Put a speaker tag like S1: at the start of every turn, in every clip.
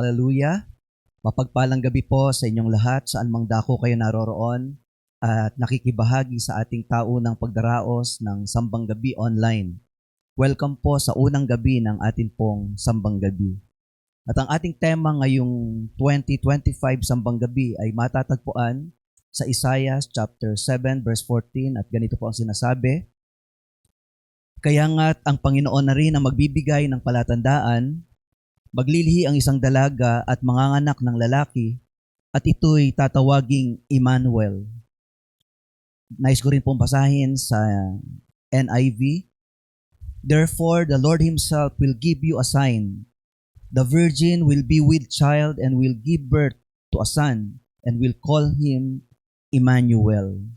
S1: Hallelujah. Mapagpalang gabi po sa inyong lahat saan mang dako kayo naroroon at nakikibahagi sa ating taunang pagdaraos ng Sambang Gabi Online. Welcome po sa unang gabi ng ating pong Sambang Gabi. At ang ating tema ngayong 2025 Sambang Gabi ay matatagpuan sa Isaiah chapter 7 verse 14 at ganito po ang sinasabi: Kaya nga't ang Panginoon na rin ang magbibigay ng palatandaan, maglilihi ang isang dalaga at manganganak ng lalaki, at ito'y tatawaging Emmanuel. Nais ko rin pong basahin sa NIV. Therefore, the Lord Himself will give you a sign. The virgin will be with child and will give birth to a son and will call him Emmanuel.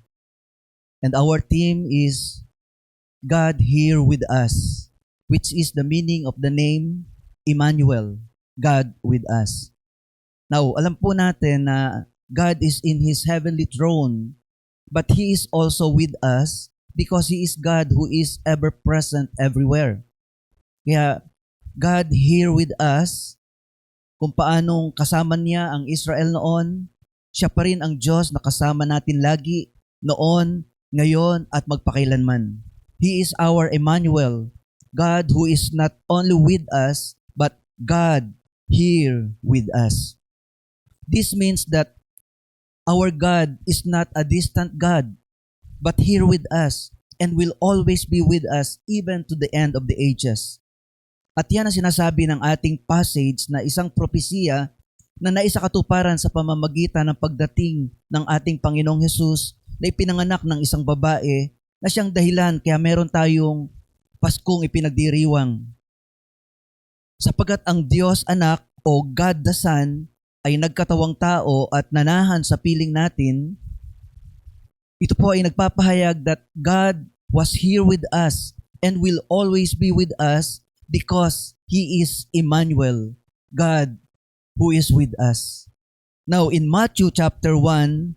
S1: And our theme is God here with us, which is the meaning of the name Emmanuel, God with us. Now, alam po natin na God is in His heavenly throne, but He is also with us because He is God who is ever-present everywhere. Kaya, God here with us, kung paanong kasama niya ang Israel noon, siya pa rin ang Diyos na kasama natin lagi, noon, ngayon, at magpakailanman. He is our Emmanuel, God who is not only with us, but God here with us. This means that our God is not a distant God, but here with us and will always be with us even to the end of the ages. At yan ang sinasabi ng ating passage na isang propesiya na naisakatuparan sa pamamagitan ng pagdating ng ating Panginoong Hesus na ipinanganak ng isang babae na siyang dahilan kaya meron tayong Paskong ipinagdiriwang. Sapagkat ang Diyos Anak o God the Son ay nagkatawang tao at nanahan sa piling natin, ito po ay nagpapahayag that God was here with us and will always be with us because He is Emmanuel, God who is with us. Now, in Matthew chapter 1,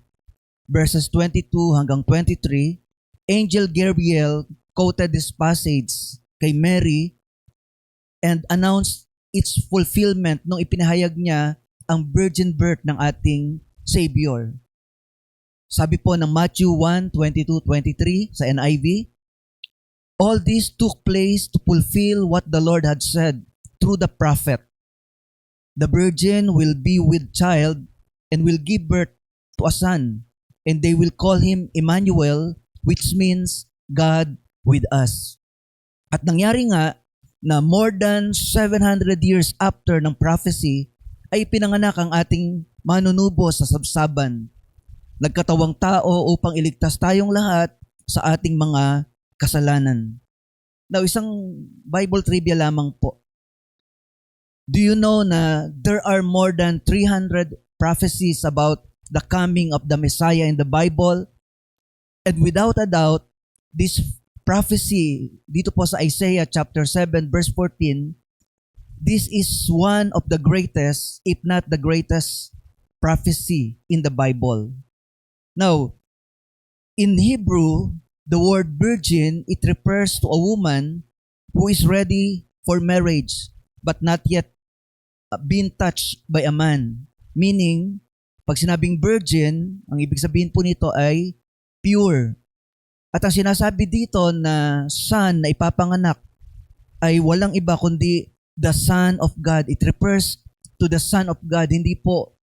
S1: verses 22 hanggang 23, Angel Gabriel quoted this passage kay Mary and announced its fulfillment nung ipinahayag niya ang virgin birth ng ating Savior. Sabi po ng Matthew 1:22-23 sa NIV, All this took place to fulfill what the Lord had said through the prophet. The virgin will be with child and will give birth to a son, and they will call him Emmanuel, which means God with us. At nangyari nga na more than 700 years after ng prophecy ay pinanganak ang ating manunubo sa sabsaban. Nagkatawang tao upang iligtas tayong lahat sa ating mga kasalanan. Now, isang Bible trivia lamang po. Do you know na there are more than 300 prophecies about the coming of the Messiah in the Bible? And without a doubt, this prophecy dito po sa Isaiah chapter 7 verse 14, this is one of the greatest, if not the greatest prophecy in the Bible. Now, in Hebrew, the word virgin, it refers to a woman who is ready for marriage but not yet been touched by a man. Meaning, pag sinabing virgin, ang ibig sabihin po nito ay pure. At ang sinasabi dito na son na ipapanganak ay walang iba kundi the Son of God. It refers to the Son of God. Hindi po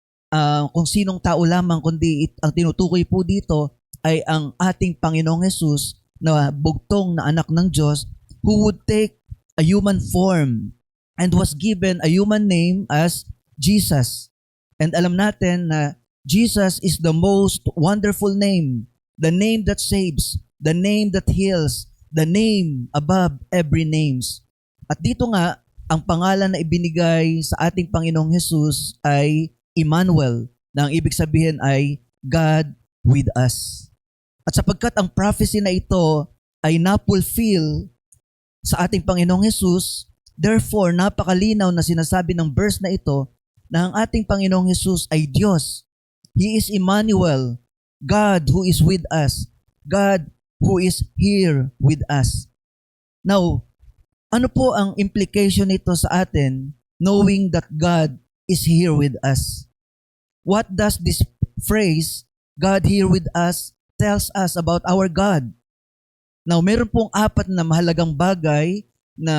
S1: kung sinong tao lamang, kundi ang tinutukoy po dito ay ang ating Panginoong Hesus na bugtong na anak ng Diyos who would take a human form and was given a human name as Jesus. And alam natin na Jesus is the most wonderful name, the name that saves, the name that heals, the name above every names. At dito nga, ang pangalan na ibinigay sa ating Panginoong Hesus ay Emmanuel, na ang ibig sabihin ay God with us. At sapagkat ang prophecy na ito ay napulfill sa ating Panginoong Hesus, therefore napakalinaw na sinasabi ng verse na ito na ang ating Panginoong Hesus ay Diyos. He is Emmanuel, God who is with us, God who is here with us. Now, ano po ang implication nito sa atin knowing that God is here with us. What does this phrase, God here with us, tells us about our God? Now, meron pong 4 na mahalagang bagay na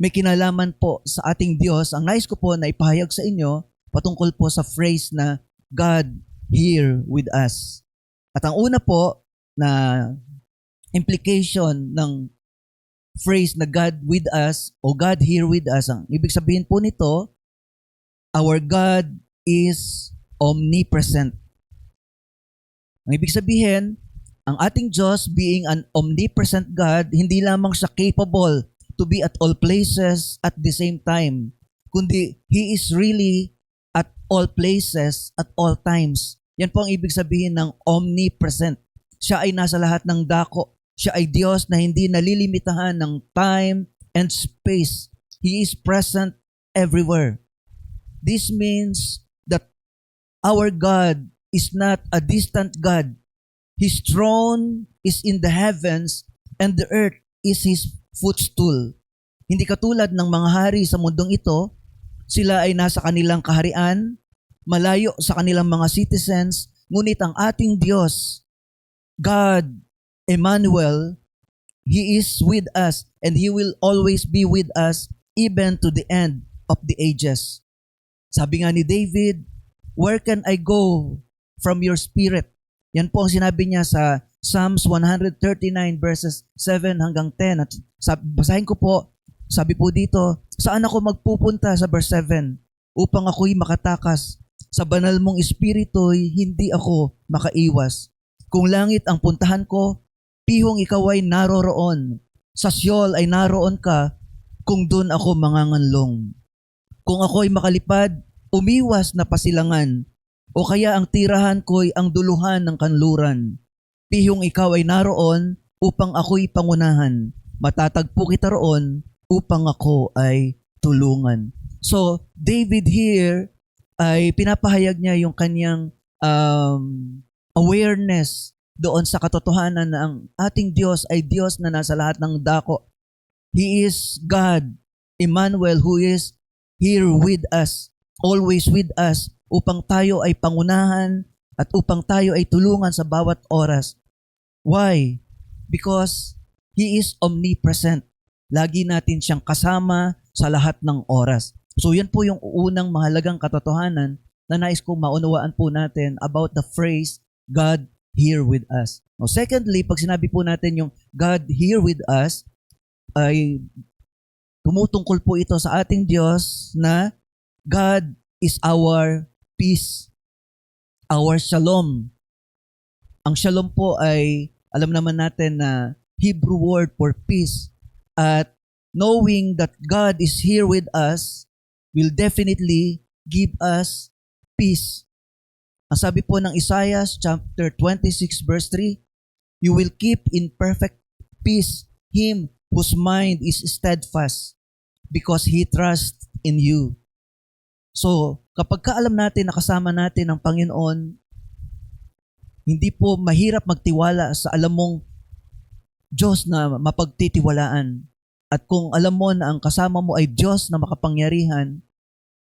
S1: may kinalaman po sa ating Diyos. Ang nais ko po na ipahayag sa inyo patungkol po sa phrase na God here with us. At ang una po na implication ng phrase na God with us o God here with us, ang ibig sabihin po nito, our God is omnipresent. Ang ibig sabihin, ang ating Diyos being an omnipresent God, hindi lamang siya capable to be at all places at the same time, kundi He is really at all places at all times. Yan po ang ibig sabihin ng omnipresent. Siya ay nasa lahat ng dako. Siya ay Diyos na hindi nalilimitahan ng time and space. He is present everywhere. This means that our God is not a distant God. His throne is in the heavens and the earth is His footstool. Hindi katulad ng mga hari sa mundong ito, sila ay nasa kanilang kaharian, malayo sa kanilang mga citizens, ngunit ang ating Diyos, God, Emmanuel, He is with us and He will always be with us even to the end of the ages. Sabi nga ni David, where can I go from your spirit? Yan po ang sinabi niya sa Psalms 139 verses 7 hanggang 10. At basahin ko po, sabi po dito, saan ako magpupunta sa verse 7 upang ako'y makatakas? Sa banal mong espiritu'y hindi ako makaiwas. Kung langit ang puntahan ko, pihong ikaw ay naroroon. Sa Sheol ay naroon ka, kung doon ako manganganlong. Kung ako'y makalipad, umiwas na pasilangan, o kaya ang tirahan ko'y ang duluhan ng kanluran. Pihong ikaw ay naroon upang ako'y pangunahan. Matatagpo kita roon upang ako ay tulungan. So, David here ay pinapahayag niya yung kanyang awareness doon sa katotohanan na ang ating Diyos ay Diyos na nasa lahat ng dako. He is God, Emmanuel, who is here with us, always with us, upang tayo ay pangunahan at upang tayo ay tulungan sa bawat oras. Why? Because He is omnipresent. Lagi natin siyang kasama sa lahat ng oras. So yan po yung unang mahalagang katotohanan na nais kong maunawaan po natin about the phrase, God here with us. Now, secondly, pag sinabi po natin yung God here with us, ay tumutungkol po ito sa ating Diyos na God is our peace, our shalom. Ang shalom po ay, alam naman natin na Hebrew word for peace. At knowing that God is here with us will definitely give us peace. Ang sabi po ng Isaiah chapter 26 verse 3, you will keep in perfect peace him whose mind is steadfast because he trusts in you. So, kapag kaalam natin na kasama natin ang Panginoon, hindi po mahirap magtiwala sa alam mong Diyos na mapagtitiwalaan. At kung alam mo na ang kasama mo ay Diyos na makapangyarihan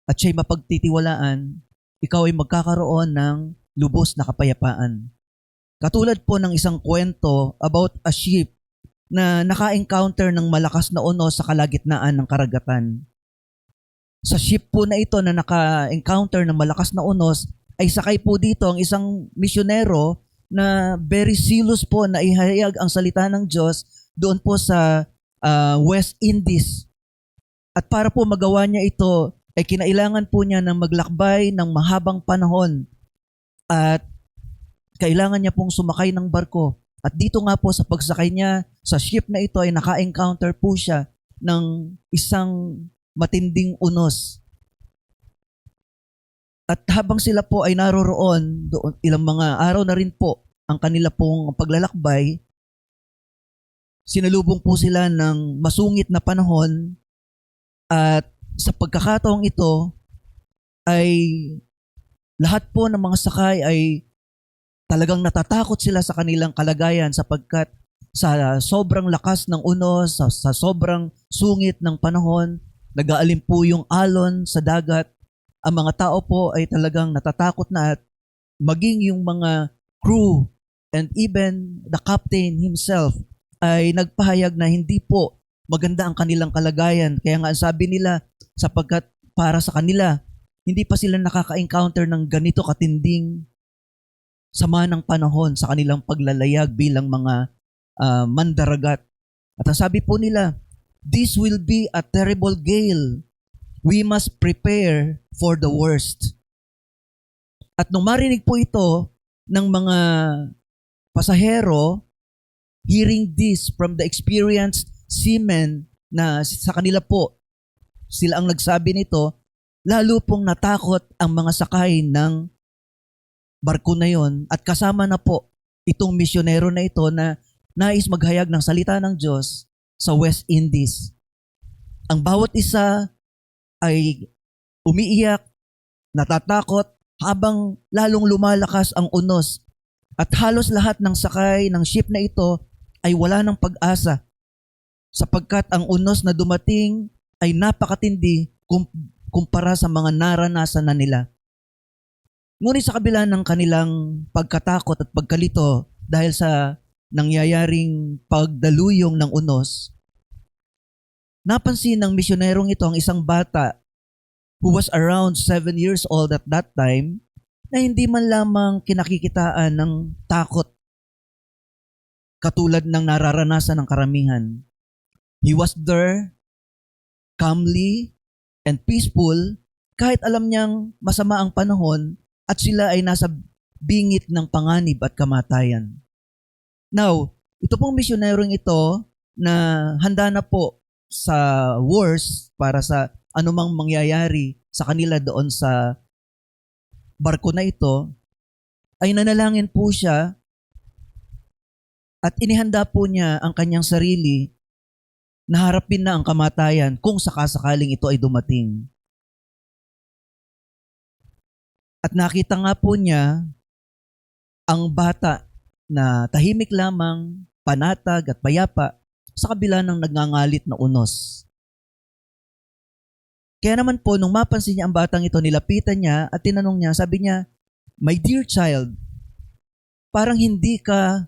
S1: at siya'y mapagtitiwalaan, ikaw ay magkakaroon ng lubos na kapayapaan. Katulad po ng isang kwento about a ship na naka-encounter ng malakas na unos sa kalagitnaan ng karagatan. Sa ship po na ito na naka-encounter ng malakas na unos, ay sakay po dito ang isang misyonero na very zealous po na ihayag ang salita ng Diyos doon po sa West Indies. At para po magawa niya ito, ay kinailangan po niya ng maglakbay ng mahabang panahon at kailangan niya pong sumakay ng barko. At dito nga po sa pagsakay niya sa ship na ito ay naka-encounter po siya ng isang matinding unos. At habang sila po ay naroroon, doon, ilang mga araw na rin po ang kanila pong paglalakbay, sinalubong po sila ng masungit na panahon at sa pagkakataong ito ay lahat po ng mga sakay ay talagang natatakot sila sa kanilang kalagayan sapagkat sa sobrang lakas ng unos, sa sobrang sungit ng panahon, nag-aalin po yung alon sa dagat ang mga tao po ay talagang natatakot na at maging yung mga crew and even the captain himself ay nagpahayag na hindi po maganda ang kanilang kalagayan. Kaya nga ang sabi nila, sapagkat para sa kanila, hindi pa sila nakaka-encounter ng ganito katinding sama ng panahon sa kanilang paglalayag bilang mga mandaragat. At ang sabi po nila, this will be a terrible gale. We must prepare for the worst. At nung marinig po ito ng mga pasahero, hearing this from the experienced seamen na sa kanila po, sila ang nagsabi nito, lalo pong natakot ang mga sakay ng barko na yon at kasama na po itong misyonero na ito na nais maghayag ng salita ng Diyos sa West Indies. Ang bawat isa ay umiiyak, natatakot, habang lalong lumalakas ang unos. At halos lahat ng sakay ng ship na ito ay wala ng pag-asa sapagkat ang unos na dumating ay napakatindi kumpara sa mga naranasan na nila. Ngunit sa kabila ng kanilang pagkatakot at pagkalito dahil sa nangyayaring pagdaluyong ng unos, napansin ng misyonerong ito ang isang bata who was around 7 years old at that time na hindi man lamang kinakikitaan ng takot katulad ng nararanasan ng karamihan. He was there, calmly and peaceful, kahit alam niyang masama ang panahon at sila ay nasa bingit ng panganib at kamatayan. Now, ito pong misyonerong ito na handa na po sa wars para sa anumang mangyayari sa kanila doon sa barko na ito, ay nanalangin po siya at inihanda po niya ang kanyang sarili na harapin na ang kamatayan kung sakasakaling ito ay dumating. At nakita nga po niya ang bata na tahimik lamang, panatag at payapa sa kabila ng nagngangalit na unos. Kaya naman po, nung mapansin niya ang batang ito, nilapitan niya at tinanong niya, sabi niya, "My dear child, parang hindi ka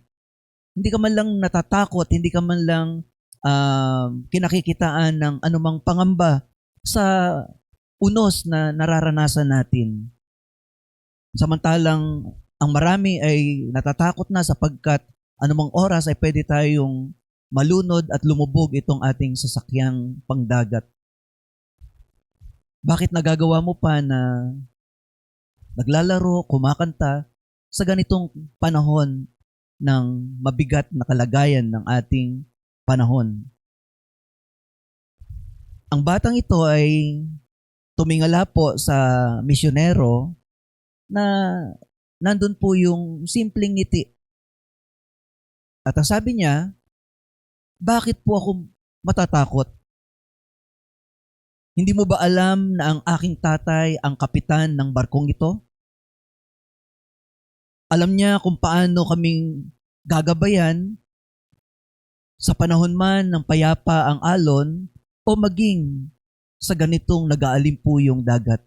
S1: man lang natatakot, hindi ka man lang kinakikitaan ng anumang pangamba sa unos na nararanasan natin. Samantalang ang marami ay natatakot na sapagkat anumang oras ay pwede tayong malunod at lumubog itong ating sasakyang pangdagat. Bakit nagagawa mo pa na naglalaro, kumakanta sa ganitong panahon ng mabigat na kalagayan ng ating panahon?" Ang batang ito ay tumingala po sa misyonero na nandun po yung simpleng ngiti. At ang sabi niya, "Bakit po ako matatakot? Hindi mo ba alam na ang aking tatay ang kapitan ng barkong ito? Alam niya kung paano kaming gagabayan sa panahon man ng payapa ang alon o maging sa ganitong nag-aalimpuyong dagat.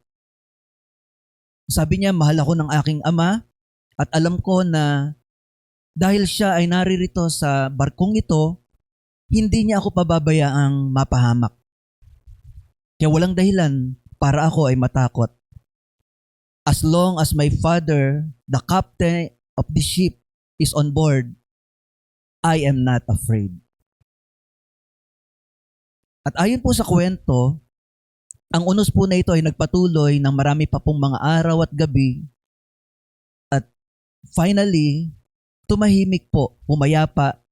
S1: Sabi niya, mahal ako ng aking ama at alam ko na dahil siya ay naririto sa barkong ito, hindi niya ako pababayaang mapahamak. Kaya walang dahilan para ako ay matakot. As long as my father, the captain of the ship, is on board, I am not afraid." At ayon po sa kwento, ang unos po na ito ay nagpatuloy ng marami pa pong mga araw at gabi at finally, tumahimik po, pumayapa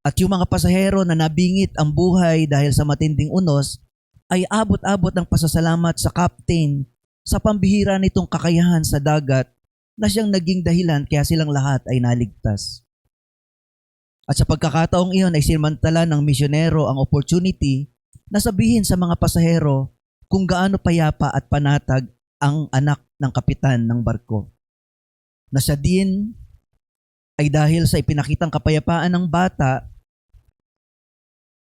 S1: at yung mga pasahero na nabingit ang buhay dahil sa matinding unos ay abot-abot ng pasasalamat sa captain sa pambihira nitong kakayahan sa dagat na siyang naging dahilan kaya silang lahat ay naligtas. At sa pagkakataong iyon ay sinamantala ng misyonero ang opportunity na sabihin sa mga pasahero kung gaano payapa at panatag ang anak ng kapitan ng barko. Na siya din ay dahil sa ipinakitang kapayapaan ng bata,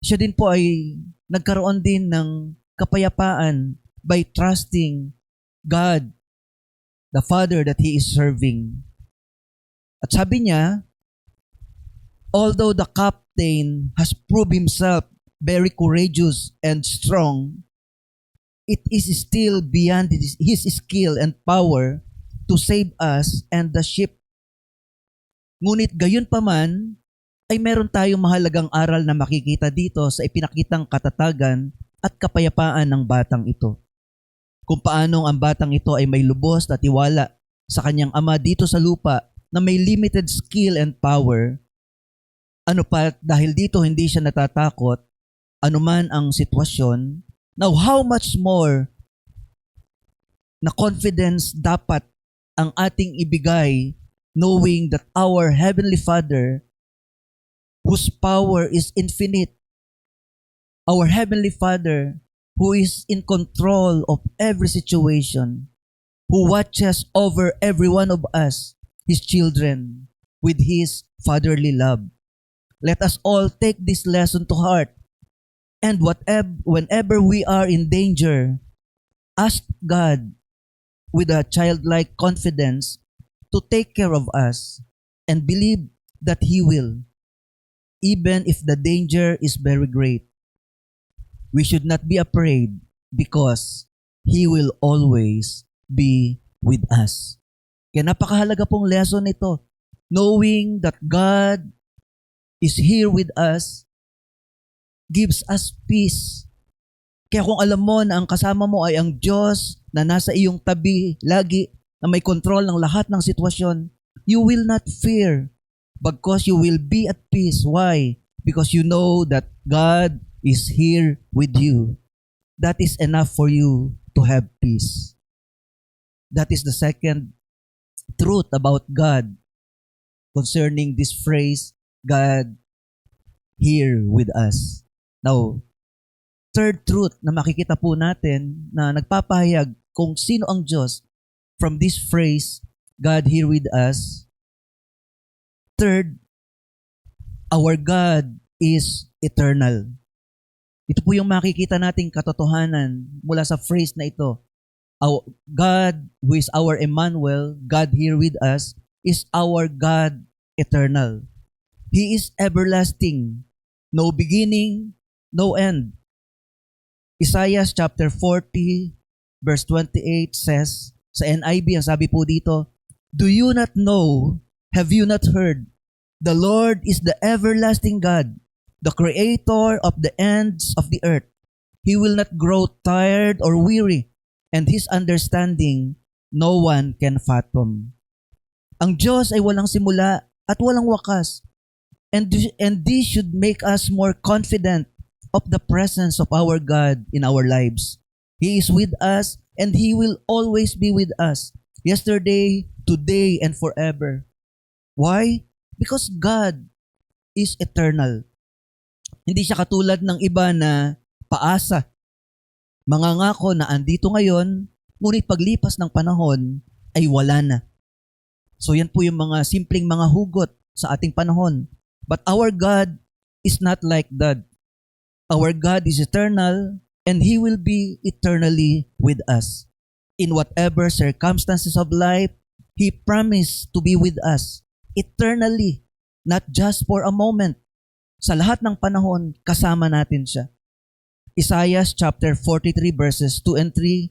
S1: siya din po ay nagkaroon din ng kapayapaan by trusting God, the Father that he is serving. At sabi niya, although the captain has proved himself very courageous and strong, it is still beyond his skill and power to save us and the ship. Ngunit gayon pa man, ay meron tayong mahalagang aral na makikita dito sa ipinakitang katatagan at kapayapaan ng batang ito. Kung paanong ang batang ito ay may lubos na tiwala sa kanyang ama dito sa lupa na may limited skill and power. Ano pa, dahil dito hindi siya natatakot, anuman ang sitwasyon. Now, how much more na confidence dapat ang ating ibigay knowing that our Heavenly Father, whose power is infinite, our Heavenly Father, who is in control of every situation, who watches over every one of us, His children, with His fatherly love. Let us all take this lesson to heart. And whenever we are in danger, ask God with a childlike confidence to take care of us and believe that He will, even if the danger is very great. We should not be afraid because He will always be with us. Kaya napakahalaga pong lesson ito. Knowing that God is here with us gives us peace. Kaya kung alam mo na ang kasama mo ay ang Diyos na nasa iyong tabi lagi, na may control ng lahat ng sitwasyon, you will not fear because you will be at peace. Why? Because you know that God is here with you. That is enough for you to have peace. That is the second truth about God concerning this phrase, God here with us. Now, third truth na makikita po natin na nagpapahayag kung sino ang Diyos from this phrase, God here with us. Third, our God is eternal. Ito po yung makikita nating katotohanan mula sa phrase na ito. Our God, who is our Emmanuel, God here with us, is our God eternal. He is everlasting, no beginning, no end. Isaiah chapter 40, verse 28 says, sa NIV, ang sabi po dito, do you not know, have you not heard, the Lord is the everlasting God, the creator of the ends of the earth. He will not grow tired or weary, and His understanding no one can fathom. Ang Diyos ay walang simula at walang wakas. And this should make us more confident of the presence of our God in our lives. He is with us and He will always be with us. Yesterday, today, and forever. Why? Because God is eternal. Hindi siya katulad ng iba na paasa. Mangangako na andito ngayon, ngunit paglipas ng panahon ay wala na. So yan po yung mga simpleng mga hugot sa ating panahon. But our God is not like that. Our God is eternal and He will be eternally with us. In whatever circumstances of life, He promised to be with us eternally, not just for a moment. Sa lahat ng panahon, kasama natin siya. Isaiah chapter 43 verses 2 and 3,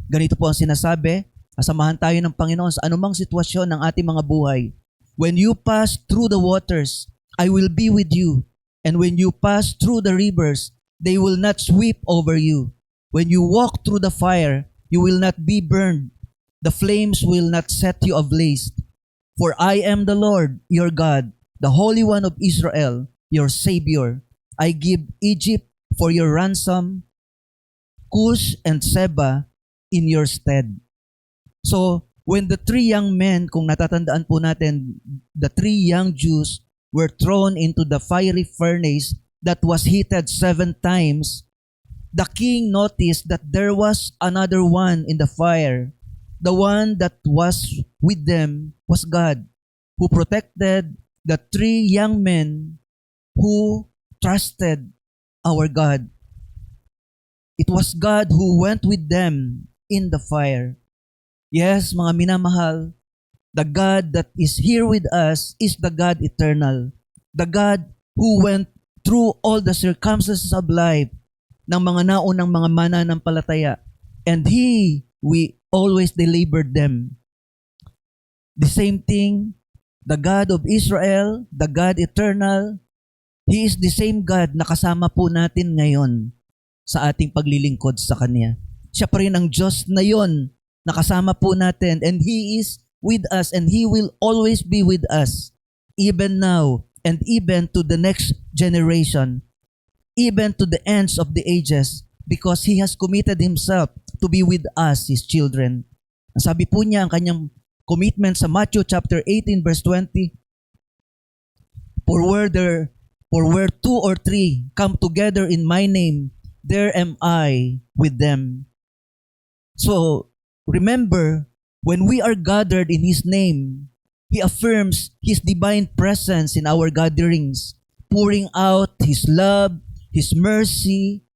S1: ganito po ang sinasabi, kasamahan tayo ng Panginoon sa anumang sitwasyon ng ating mga buhay. When you pass through the waters, I will be with you. And when you pass through the rivers, they will not sweep over you. When you walk through the fire, you will not be burned. The flames will not set you ablaze. For I am the Lord, your God, the Holy One of Israel, your Savior. I give Egypt for your ransom, Cush and Seba in your stead. So, when the three young men, kung natatandaan po natin, the three young Jews were thrown into the fiery furnace that was heated 7 times, the king noticed that there was another one in the fire. The one that was with them was God, who protected the 3 young men who trusted our God. It was God who went with them in the fire. Yes, mga minamahal, the God that is here with us is the God eternal. The God who went through all the circumstances of life ng mga naunang mga mananampalataya. And we always delivered them. The same thing, the God of Israel, the God eternal, He is the same God na kasama po natin ngayon sa ating paglilingkod sa Kanya. Siya pa rin ang Diyos na yon na kasama po natin, and He is with us and He will always be with us even now and even to the next generation, even to the ends of the ages, because He has committed Himself to be with us, His children. Ang sabi po niya, ang kanyang commitment sa Matthew chapter 18 verse 20, For where two or three come together in my name, there am I with them. So, remember, when we are gathered in His name, He affirms His divine presence in our gatherings, pouring out His love, His mercy,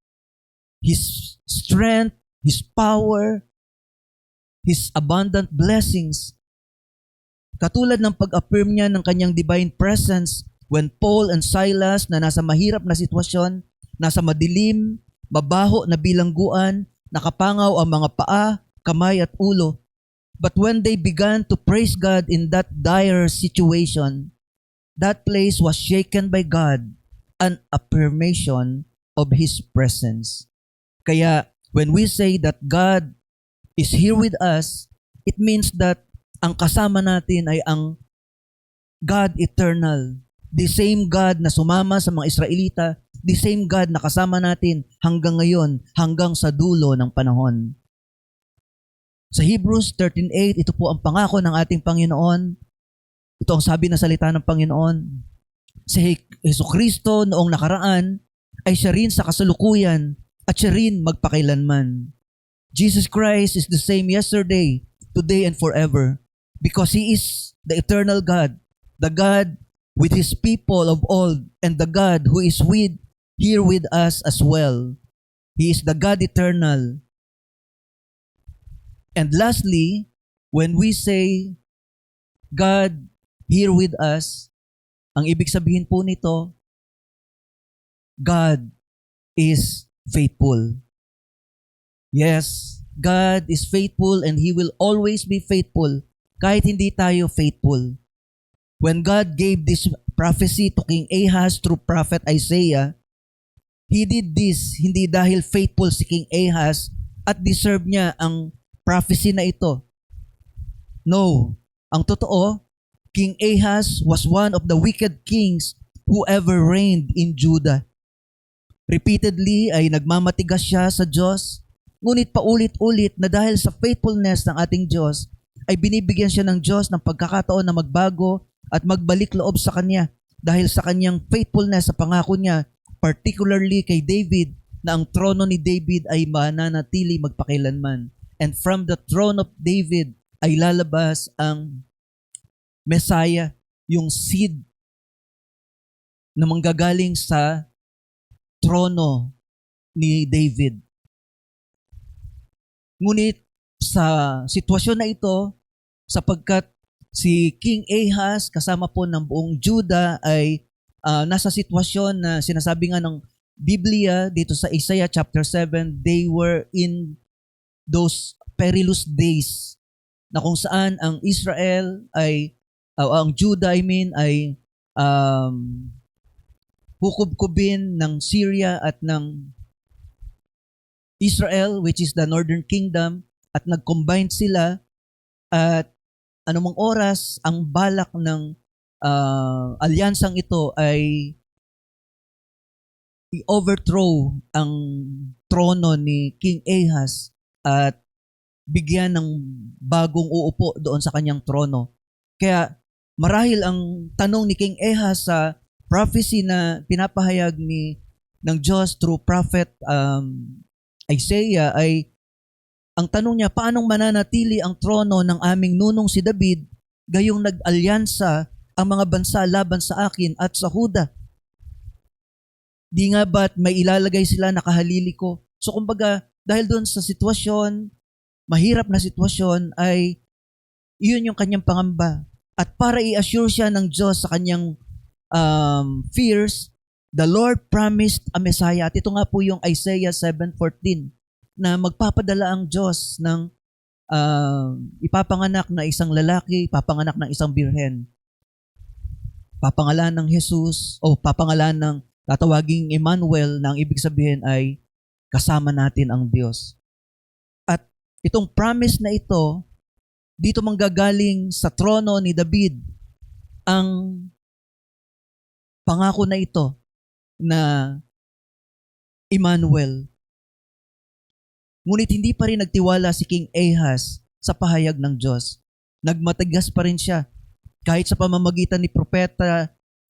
S1: His strength, His power, His abundant blessings. Katulad ng pag-affirm niya ng kanyang divine presence when Paul and Silas na nasa mahirap na sitwasyon, nasa madilim, mabaho na bilangguan, nakapangaw ang mga paa, kamay at ulo. But when they began to praise God in that dire situation, that place was shaken by God, an affirmation of His presence. Kaya when we say that God is here with us, it means that ang kasama natin ay ang God eternal. The same God na sumama sa mga Israelita, the same God na kasama natin hanggang ngayon, hanggang sa dulo ng panahon. Sa Hebrews 13:8, ito po ang pangako ng ating Panginoon. Ito ang sabi na salita ng Panginoon. Si Jesucristo noong nakaraan ay siya rin sa kasalukuyan at siya rin magpakailanman. Jesus Christ is the same yesterday, today, and forever because He is the eternal God, the God with His people of old, and the God who is here with us as well. He is the God eternal. And lastly, when we say God here with us, ang ibig sabihin po nito, God is faithful. Yes, God is faithful and He will always be faithful kahit hindi tayo faithful. When God gave this prophecy to King Ahaz through prophet Isaiah, He did this hindi dahil faithful si King Ahaz at deserve niya ang prophecy na ito. No, ang totoo, King Ahaz was one of the wicked kings who ever reigned in Judah. Repeatedly ay nagmamatigas siya sa Diyos, ngunit paulit-ulit na dahil sa faithfulness ng ating Diyos, ay binibigyan siya ng Diyos ng pagkakataon na magbago at magbalik loob sa Kanya dahil sa Kanyang faithfulness sa pangako niya, particularly kay David, na ang trono ni David ay mananatili magpakailanman. And from the throne of David ay lalabas ang Messiah, yung seed na manggagaling sa trono ni David. Ngunit sa sitwasyon na ito, sapagkat si King Ahaz kasama po ng buong Judah ay nasa sitwasyon na sinasabi nga ng Biblia dito sa Isaiah chapter 7, they were in those perilous days na kung saan ang Israel ay, ang Judah ay hukub-kubin ng Syria at ng Israel, which is the northern kingdom, at nag-combine sila at anumang oras ang balak ng alyansang ito ay i-overthrow ang trono ni King Ahaz at bigyan ng bagong uupo doon sa kanyang trono. Kaya marahil ang tanong ni King Ahaz sa prophecy na pinapahayag ng Diyos through prophet Isaiah ay ang tanong niya, paanong mananatili ang trono ng aming nunong si David gayong nag-alyansa ang mga bansa laban sa akin at sa Huda? Di nga ba't may ilalagay sila nakahalili ko? So kumbaga, dahil doon sa sitwasyon mahirap na sitwasyon ay iyon yung kanyang pangamba. At para i-assure siya ng Diyos sa kanyang fears, the Lord promised a Messiah. At ito nga po yung Isaiah 7:14 na magpapadala ang Diyos ng ipapanganak na isang lalaki, ipapanganak ng isang birhen. Papangalan ng Jesus o papangalan ng tatawaging Emmanuel na ang ibig sabihin ay kasama natin ang Diyos. At itong promise na ito, dito manggagaling sa trono ni David ang pangako na ito na Emmanuel. Ngunit hindi pa rin nagtiwala si King Ahaz sa pahayag ng Diyos. Nagmatigas pa rin siya. Kahit sa pamamagitan ng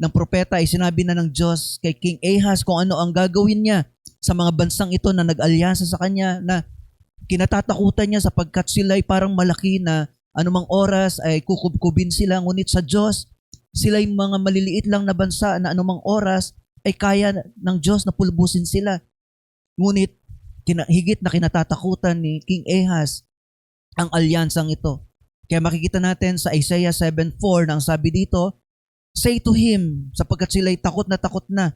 S1: propeta ay sinabi na ng Diyos kay King Ahaz kung ano ang gagawin niya sa mga bansang ito na nag-alyansa sa kanya, na kinatatakutan niya sapagkat sila ay parang malaki na anumang oras ay kukubkubin sila. Ngunit sa Diyos, sila ay mga maliliit lang na bansa na anumang oras ay kaya ng Diyos na pulbusin sila. Ngunit higit na kinatatakutan ni King Ahaz ang alyansang ito. Kaya makikita natin sa Isaiah 7:4 na ang sabi dito, "Say to him," sapagkat sila ay takot na,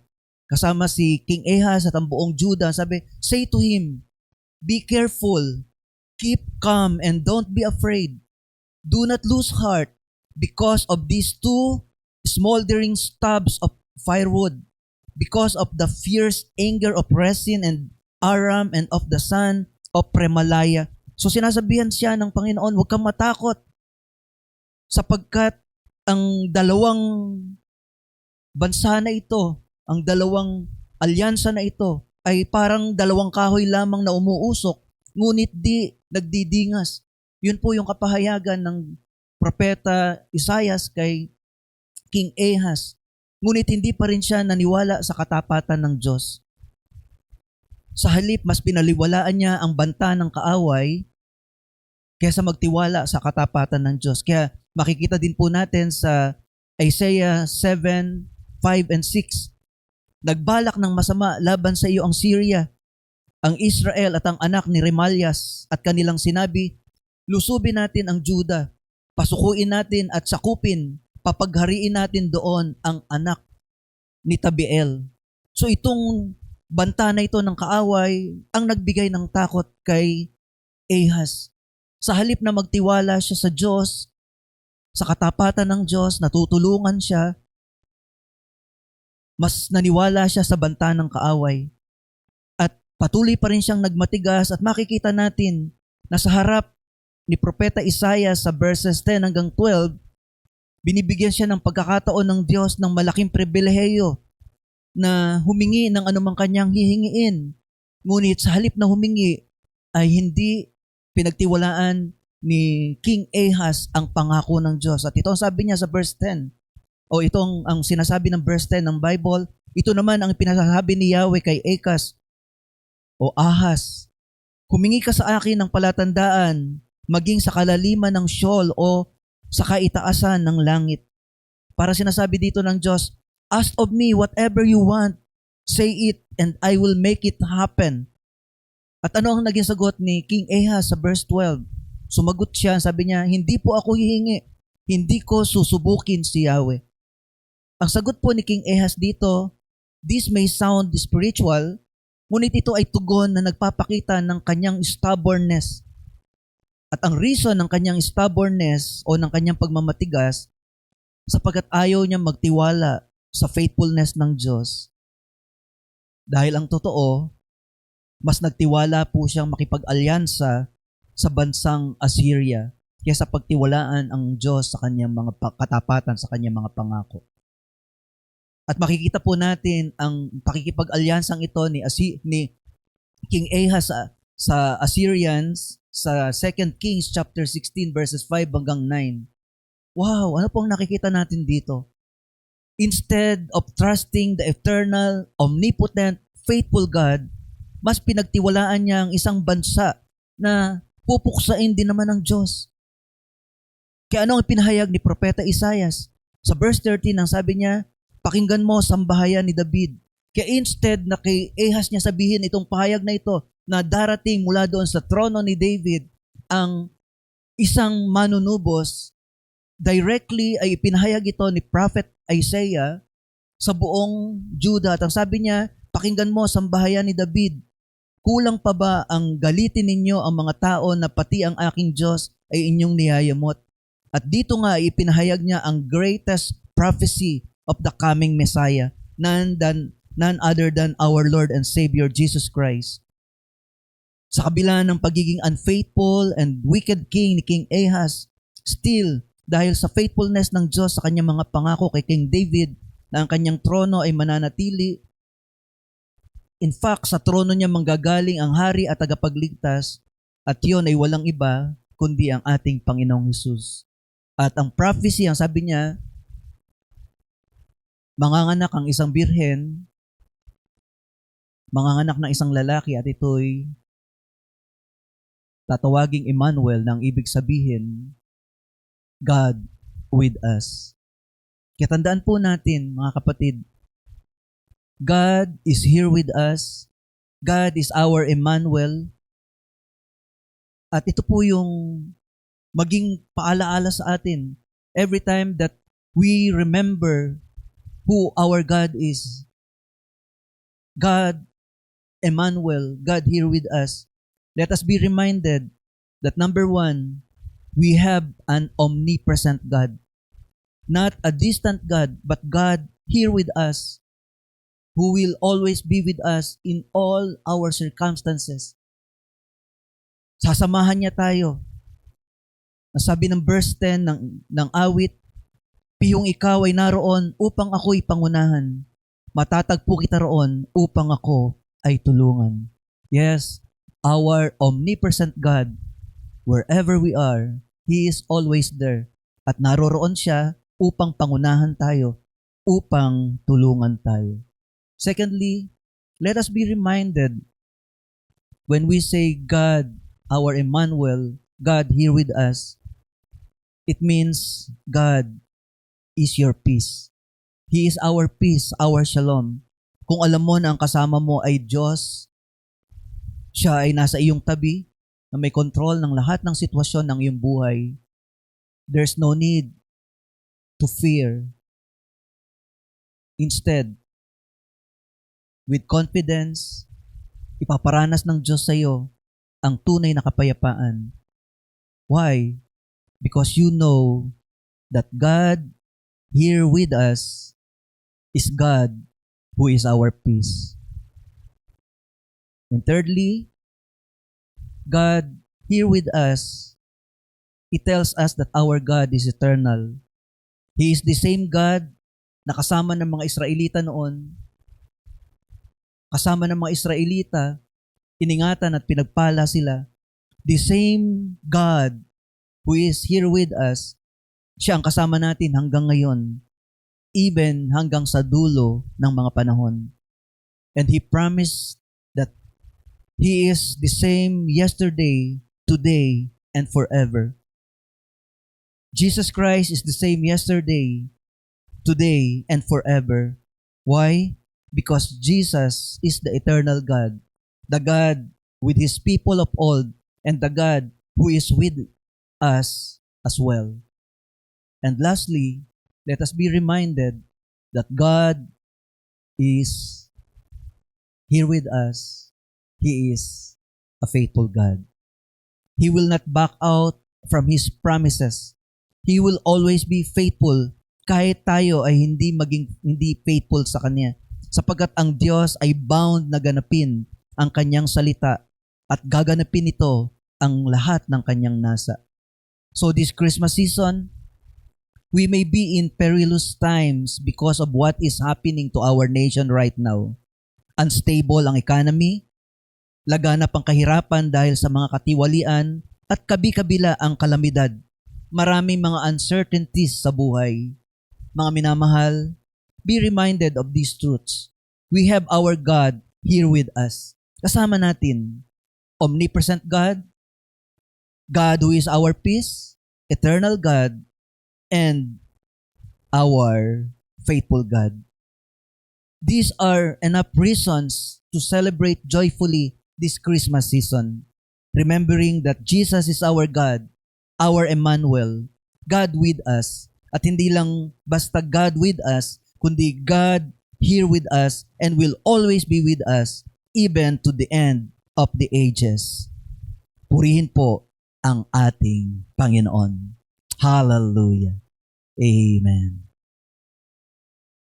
S1: kasama si King Ahaz at ang buong Judah, sabi, "Say to him, be careful, keep calm, and don't be afraid. Do not lose heart because of these two smoldering stubs of firewood, because of the fierce anger of Rezin and Aram and of the son of Remalaya." So sinasabihan siya ng Panginoon, huwag kang matakot sapagkat ang dalawang bansa na ito, ang dalawang alyansa na ito ay parang dalawang kahoy lamang na umuusok, ngunit di nagdidingas. Yun po yung kapahayagan ng propeta Isaias kay King Ahaz. Ngunit hindi pa rin siya naniwala sa katapatan ng Diyos. Sa halip, mas pinaliwalaan niya ang banta ng kaaway kaysa magtiwala sa katapatan ng Diyos. Kaya makikita din po natin sa Isaiah 7:5 and 6, "Nagbalak ng masama laban sa iyo ang Syria, ang Israel at ang anak ni Remalias, at kanilang sinabi, lusubin natin ang Juda, pasukuin natin at sakupin, papaghariin natin doon ang anak ni Tabiel." So itong banta na ito ng kaaway ang nagbigay ng takot kay Ahaz. Sa halip na magtiwala siya sa Diyos, sa katapatan ng Diyos, natutulungan siya, mas naniwala siya sa banta ng kaaway. At patuloy pa rin siyang nagmatigas, at makikita natin na sa harap ni Propeta Isaiah sa verses 10 hanggang 12, binibigyan siya ng pagkakataon ng Diyos ng malaking pribilehiyo na humingi ng anumang kanyang hihingiin. Ngunit sa halip na humingi ay hindi pinagtiwalaan ni King Ahaz ang pangako ng Diyos. At ito ang sabi niya sa verse 10, o itong ang sinasabi ng verse 10 ng Bible, ito naman ang pinasasabi ni Yahweh kay Ahaz, "Humingi ka sa akin ng palatandaan, maging sa kalaliman ng Sheol o sa kaitaasan ng langit." Para sinasabi dito ng Diyos, "Ask of me whatever you want, say it and I will make it happen." At ano ang naging sagot ni King Ahaz sa verse 12? Sumagot siya, sabi niya, "Hindi po ako hihingi, hindi ko susubukin si Yahweh." Ang sagot po ni King Ahaz dito, this may sound spiritual, ngunit ito ay tugon na nagpapakita ng kanyang stubbornness. At ang reason ng kanyang stubbornness o ng kanyang pagmamatigas, sapagkat ayaw niya magtiwala sa faithfulness ng Diyos. Dahil ang totoo, mas nagtiwala po siyang makipag-alyansa sa bansang Assyria kaysa pagtiwalaan ang Diyos sa kanyang mga katapatan, sa kanyang mga pangako. At makikita po natin ang pakikipag-alyansang ito ni King Ahaz sa Assyrians sa 2 Kings chapter 16 verses 5 hanggang 9. Wow, ano pong nakikita natin dito? Instead of trusting the eternal, omnipotent, faithful God, mas pinagtiwalaan niya ang isang bansa na pupuksain din naman ng Diyos. Kaya ano ang pinahayag ni Propeta Isaias? Sa verse 13, ang sabi niya, "Pakinggan mo, sambahayan ni David." Kaya instead na kay Ahaz niya sabihin itong pahayag na ito na darating mula doon sa trono ni David, ang isang manunubos, directly ay ipinahayag ito ni Prophet Isaiah sa buong Juda. At ang sabi niya, pakinggan mo, sambahayan ni David, kulang pa ba ang galitin ninyo ang mga tao na pati ang aking Diyos ay inyong niyayamot? At dito nga ay ipinahayag niya ang greatest prophecy of the coming Messiah, none other than our Lord and Savior Jesus Christ. Sa kabila ng pagiging unfaithful and wicked king ni King Ahaz, still, dahil sa faithfulness ng Diyos sa kanyang mga pangako kay King David na ang kanyang trono ay mananatili, in fact, sa trono niya manggagaling ang hari at tagapagligtas, at yon ay walang iba kundi ang ating Panginoong Hesus. At ang prophecy, ang sabi niya, manganganak ang isang birhen, manganganak ng isang lalaki, at ito'y tatawaging Emmanuel, na ang ibig sabihin, God with us. Kaya tandaan po natin, mga kapatid, God is here with us. God is our Emmanuel. At ito po yung maging paalaala sa atin every time that we remember who our God is. God, Emmanuel, God here with us. Let us be reminded that number one, we have an omnipresent God. Not a distant God, but God here with us, who will always be with us in all our circumstances. Sasamahan niya tayo. Nasabi ng verse 10 ng awit, pihong ikaw ay naroon upang ako'y pangunahan. Matatagpo kita roon upang ako ay tulungan. Yes, our omnipresent God, wherever we are, He is always there. At naroroon siya upang pangunahan tayo, upang tulungan tayo. Secondly, let us be reminded when we say God, our Emmanuel, God here with us, it means God is your peace. He is our peace, our shalom. Kung alam mo na ang kasama mo ay Diyos, siya ay nasa iyong tabi, na may control ng lahat ng sitwasyon ng iyong buhay, there's no need to fear. Instead, with confidence, ipaparanas ng Diyos sa iyo ang tunay na kapayapaan. Why? Because you know that God here with us is God who is our peace. And thirdly, God here with us, it tells us that our God is eternal. He is the same God na kasama ng mga Israelita noon, kasama ng mga Israelita, iningatan at pinagpala sila. The same God who is here with us, siya ang kasama natin hanggang ngayon, even hanggang sa dulo ng mga panahon. And He promised that He is the same yesterday, today, and forever. Jesus Christ is the same yesterday, today, and forever. Why? Because Jesus is the eternal God, the God with His people of old, and the God who is with us as well. And lastly, let us be reminded that God is here with us. He is a faithful God. He will not back out from His promises. He will always be faithful kahit tayo ay hindi faithful sa Kanya. Sapagkat ang Diyos ay bound na ganapin ang Kanyang salita at gaganapin ito ang lahat ng Kanyang nasa. So this Christmas season, we may be in perilous times because of what is happening to our nation right now. Unstable ang economy, laganap ang kahirapan dahil sa mga katiwalian at kabi-kabila ang kalamidad. Maraming mga uncertainties sa buhay. Mga minamahal, be reminded of these truths. We have our God here with us. Kasama natin, omnipresent God, God who is our peace, eternal God, and our faithful God. These are enough reasons to celebrate joyfully this Christmas season. remembering that Jesus is our God, our Emmanuel, God with us. At hindi lang basta God with us, kundi God here with us and will always be with us even to the end of the ages. Purihin po ang ating Panginoon. Hallelujah. Amen.